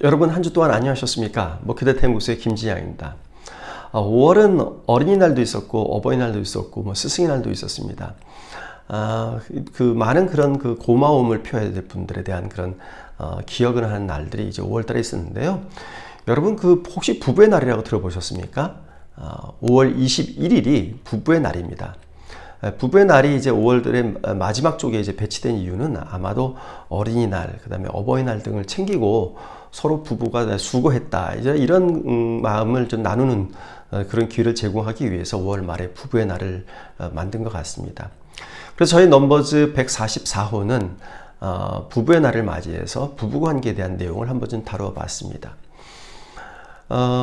여러분 한 주 동안 안녕하셨습니까? 목회대태무소의 김진양입니다. 5월은 어린이날도 있었고 어버이날도 있었고 스승의날도 있었습니다. 많은 그런 고마움을 표해야 될 분들에 대한 그런 기억을 하는 날들이 이제 5월달에 있었는데요. 여러분 혹시 부부의 날이라고 들어보셨습니까? 5월 21일이 부부의 날입니다. 부부의 날이 이제 5월달의 마지막 쪽에 이제 배치된 이유는 아마도 어린이날, 그다음에 어버이날 등을 챙기고 서로 부부가 수고했다 이런 마음을 좀 나누는 그런 기회를 제공하기 위해서 5월 말에 부부의 날을 만든 것 같습니다. 그래서 저희 넘버즈 144호는 부부의 날을 맞이해서 부부관계에 대한 내용을 한번 좀 다뤄봤습니다.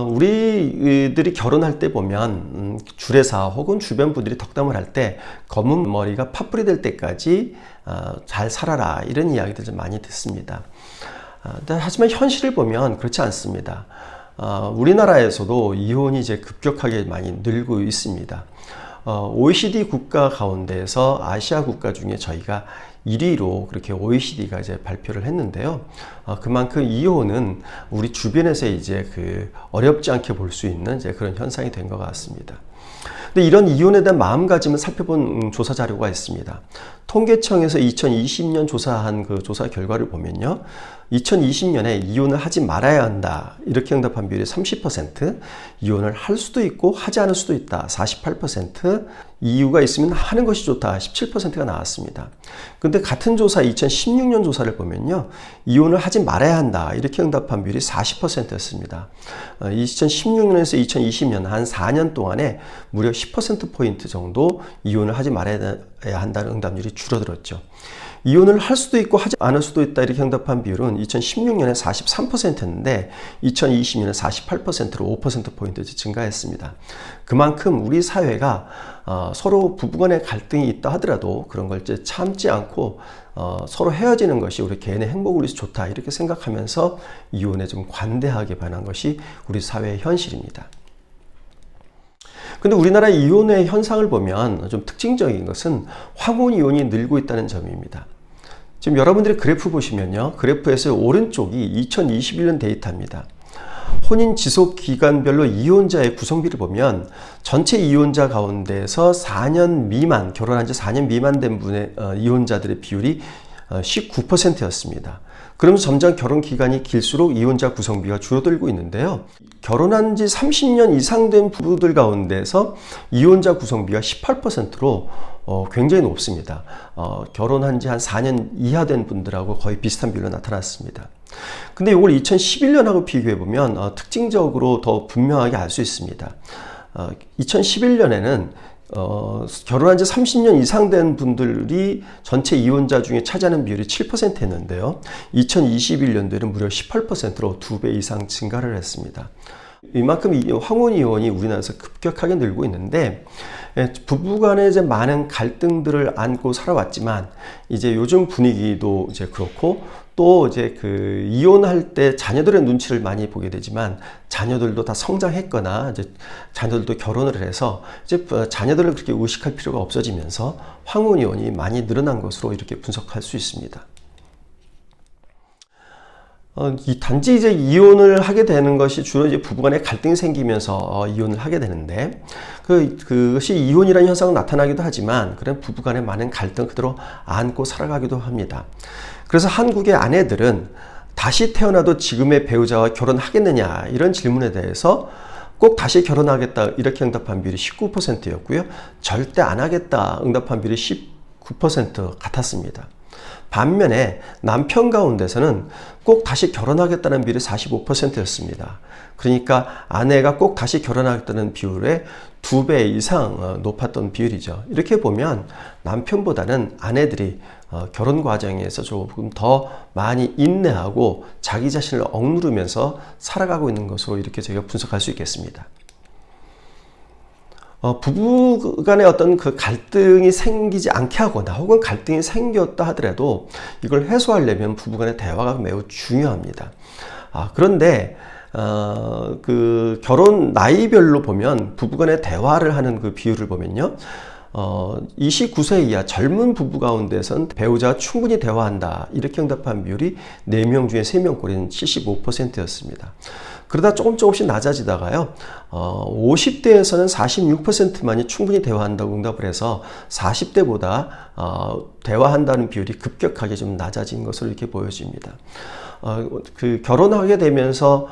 우리들이 결혼할 때 보면 주례사 혹은 주변 분들이 덕담을 할 때 검은 머리가 팥불이 될 때까지 잘 살아라 이런 이야기들 좀 많이 듣습니다. 하지만 현실을 보면 그렇지 않습니다. 우리나라에서도 이혼이 이제 급격하게 많이 늘고 있습니다. OECD 국가 가운데에서 아시아 국가 중에 저희가 1위로 그렇게 OECD가 이제 발표를 했는데요. 그만큼 이혼은 우리 주변에서 이제 어렵지 않게 볼 수 있는 이제 그런 현상이 된 것 같습니다. 근데 이런 이혼에 대한 마음가짐을 살펴본 조사 자료가 있습니다. 통계청에서 2020년 조사한 그 조사 결과를 보면요. 2020년에 이혼을 하지 말아야 한다 이렇게 응답한 비율이 30%, 이혼을 할 수도 있고 하지 않을 수도 있다 48%, 이유가 있으면 하는 것이 좋다 17%가 나왔습니다. 근데 같은 조사 2016년 조사를 보면요. 이혼을 하지 말아야 한다 이렇게 응답한 비율이 40%였습니다. 2016년에서 2020년 한 4년 동안에 무려 10%포인트 정도 이혼을 하지 말아야 한다는 응답률이 줄어들었죠. 이혼을 할 수도 있고 하지 않을 수도 있다 이렇게 응답한 비율은 2016년에 43%였는데 2020년에 48%로 5%포인트 증가했습니다. 그만큼 우리 사회가 서로 부부간의 갈등이 있다 하더라도 그런 걸 이제 참지 않고 서로 헤어지는 것이 우리 개인의 행복을 위해서 좋다 이렇게 생각하면서 이혼에 좀 관대하게 반한 것이 우리 사회의 현실입니다. 근데 우리나라 이혼의 현상을 보면 좀 특징적인 것은 황혼 이혼이 늘고 있다는 점입니다. 지금 여러분들이 그래프 보시면요. 그래프에서 오른쪽이 2021년 데이터입니다. 혼인 지속 기간별로 이혼자의 구성비를 보면 전체 이혼자 가운데서 4년 미만, 결혼한 지 4년 미만 된 분의 이혼자들의 비율이 19%였습니다. 그러면서 점점 결혼 기간이 길수록 이혼자 구성비가 줄어들고 있는데요. 결혼한 지 30년 이상 된 부부들 가운데서 이혼자 구성비가 18%로 굉장히 높습니다. 결혼한 지 한 4년 이하 된 분들하고 거의 비슷한 비율로 나타났습니다. 근데 이걸 2011년하고 비교해 보면 특징적으로 더 분명하게 알 수 있습니다. 2011년에는 결혼한 지 30년 이상 된 분들이 전체 이혼자 중에 차지하는 비율이 7%였는데요. 2021년도에는 무려 18%로 2배 이상 증가를 했습니다. 이만큼 황혼 이혼이 우리나라에서 급격하게 늘고 있는데 부부간에 이제 많은 갈등들을 안고 살아왔지만 이제 요즘 분위기도 이제 그렇고 또 이제 이혼할 때 자녀들의 눈치를 많이 보게 되지만 자녀들도 다 성장했거나 이제 자녀들도 결혼을 해서 이제 자녀들을 그렇게 의식할 필요가 없어지면서 황혼 이혼이 많이 늘어난 것으로 이렇게 분석할 수 있습니다. 단지 이제 이혼을 하게 되는 것이 주로 이제 부부간에 갈등이 생기면서 이혼을 하게 되는데 그것이 이혼이라는 현상은 나타나기도 하지만 그런 부부간에 많은 갈등을 그대로 안고 살아가기도 합니다. 그래서 한국의 아내들은 다시 태어나도 지금의 배우자와 결혼하겠느냐 이런 질문에 대해서 꼭 다시 결혼하겠다 이렇게 응답한 비율이 19%였고요. 절대 안 하겠다 응답한 비율이 19% 같았습니다. 반면에 남편 가운데서는 꼭 다시 결혼하겠다는 비율이 45%였습니다. 그러니까 아내가 꼭 다시 결혼하겠다는 비율의 2배 이상 높았던 비율이죠. 이렇게 보면 남편보다는 아내들이 결혼 과정에서 조금 더 많이 인내하고 자기 자신을 억누르면서 살아가고 있는 것으로 이렇게 저희가 분석할 수 있겠습니다. 부부 간의 어떤 갈등이 생기지 않게 하거나 혹은 갈등이 생겼다 하더라도 이걸 해소하려면 부부 간의 대화가 매우 중요합니다. 그런데 결혼 나이별로 보면 부부 간의 대화를 하는 비율을 보면요. 29세 이하 젊은 부부 가운데선 배우자와 충분히 대화한다 이렇게 응답한 비율이 4명 중에 3명 꼴인 75%였습니다. 그러다 조금씩 낮아지다가요, 50대에서는 46%만이 충분히 대화한다고 응답을 해서 40대보다 대화한다는 비율이 급격하게 좀 낮아진 것으로 이렇게 보여집니다. 결혼하게 되면서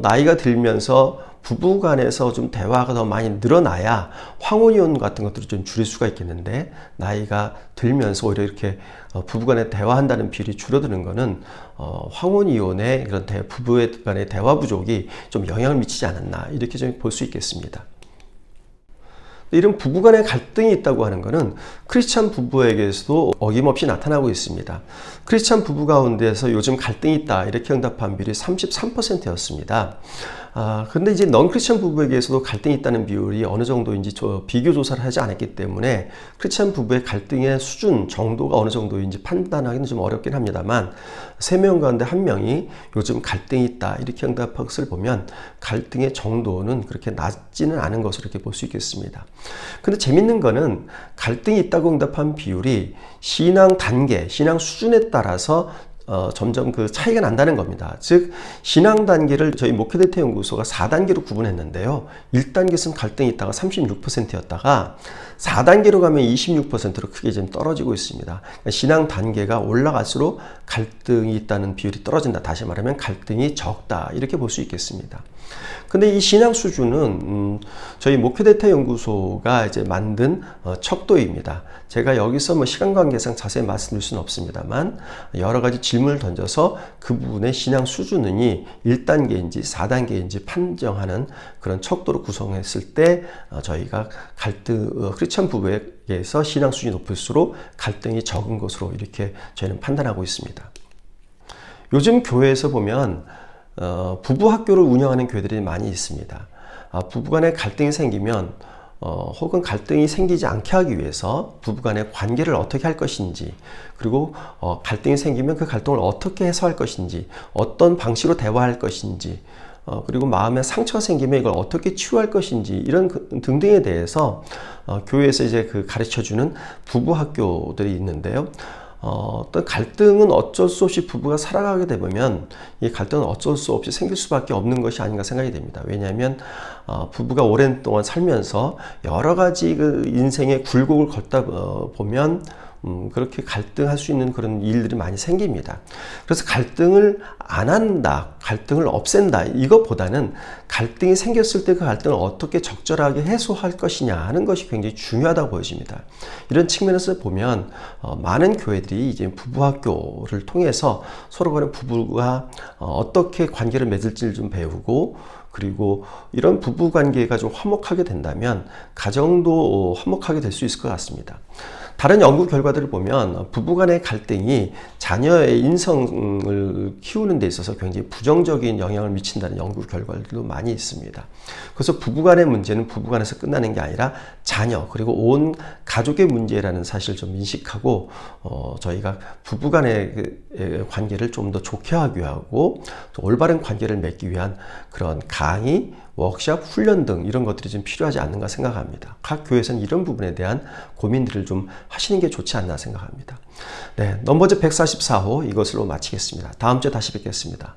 나이가 들면서 부부 간에서 좀 대화가 더 많이 늘어나야 황혼이혼 같은 것들을 좀 줄일 수가 있겠는데, 나이가 들면서 오히려 이렇게 부부 간에 대화한다는 비율이 줄어드는 것은 황혼이혼의 그런 부부 간의 대화 부족이 좀 영향을 미치지 않았나 이렇게 좀 볼 수 있겠습니다. 이런 부부 간의 갈등이 있다고 하는 것은 크리스찬 부부에게서도 어김없이 나타나고 있습니다. 크리스찬 부부 가운데서 요즘 갈등이 있다 이렇게 응답한 비율이 33%였습니다. 근데 이제 넌 크리스찬 부부에게서도 갈등이 있다는 비율이 어느 정도인지 비교 조사를 하지 않았기 때문에 크리스찬 부부의 갈등의 수준 정도가 어느 정도인지 판단하기는 좀 어렵긴 합니다만, 3명 가운데 1명이 요즘 갈등이 있다 이렇게 응답한 것을 보면 갈등의 정도는 그렇게 낮지는 않은 것으로 이렇게 볼 수 있겠습니다. 근데 재밌는 거는 갈등이 있다고 응답한 비율이 신앙 단계, 신앙 수준에 따라서 점점 그 차이가 난다는 겁니다. 즉, 신앙 단계를 저희 목회대태 연구소가 4단계로 구분했는데요. 1단계에서는 갈등이 있다가 36%였다가 4단계로 가면 26%로 크게 좀 떨어지고 있습니다. 그러니까 신앙 단계가 올라갈수록 갈등이 있다는 비율이 떨어진다. 다시 말하면 갈등이 적다. 이렇게 볼 수 있겠습니다. 근데 이 신앙 수준은 저희 목회대태 연구소가 이제 만든 척도입니다. 제가 여기서 뭐 시간 관계상 자세히 말씀드릴 수는 없습니다만, 여러 가지 질문을 던져서 그 부분의 신앙 수준이 1단계인지 4단계인지 판정하는 그런 척도로 구성했을 때 저희가 크리스천 부부에게서 신앙 수준이 높을수록 갈등이 적은 것으로 이렇게 저희는 판단하고 있습니다. 요즘 교회에서 보면 부부 학교를 운영하는 교회들이 많이 있습니다. 부부간에 갈등이 생기면 혹은 갈등이 생기지 않게 하기 위해서 부부간의 관계를 어떻게 할 것인지, 그리고 갈등이 생기면 그 갈등을 어떻게 해소할 것인지, 어떤 방식으로 대화할 것인지, 그리고 마음에 상처가 생기면 이걸 어떻게 치유할 것인지, 이런 등등에 대해서 교회에서 이제 가르쳐주는 부부 학교들이 있는데요. 어떤 갈등은 어쩔 수 없이 부부가 살아가게 되면 이 갈등은 어쩔 수 없이 생길 수밖에 없는 것이 아닌가 생각이 됩니다. 왜냐하면 부부가 오랜 동안 살면서 여러 가지 그 인생의 굴곡을 걷다 보면 그렇게 갈등할 수 있는 그런 일들이 많이 생깁니다. 그래서 갈등을 안 한다, 갈등을 없앤다, 이것보다는 갈등이 생겼을 때 그 갈등을 어떻게 적절하게 해소할 것이냐 하는 것이 굉장히 중요하다고 보여집니다. 이런 측면에서 보면 많은 교회들이 이제 부부학교를 통해서 서로 간에 부부가 어떻게 관계를 맺을지를 좀 배우고, 그리고 이런 부부 관계가 좀 화목하게 된다면 가정도 화목하게 될 수 있을 것 같습니다. 다른 연구 결과들을 보면 부부간의 갈등이 자녀의 인성을 키우는 데 있어서 굉장히 부정적인 영향을 미친다는 연구 결과들도 많이 있습니다. 그래서 부부간의 문제는 부부간에서 끝나는 게 아니라 자녀 그리고 온 가족의 문제라는 사실을 좀 인식하고 저희가 부부간의 관계를 좀 더 좋게 하기 위하고 또 올바른 관계를 맺기 위한 그런 강의, 워크숍, 훈련 등 이런 것들이 좀 필요하지 않는가 생각합니다. 각 교회에서는 이런 부분에 대한 고민들을 좀 하시는 게 좋지 않나 생각합니다. 네, 넘버즈 144호 이것으로 마치겠습니다. 다음 주에 다시 뵙겠습니다.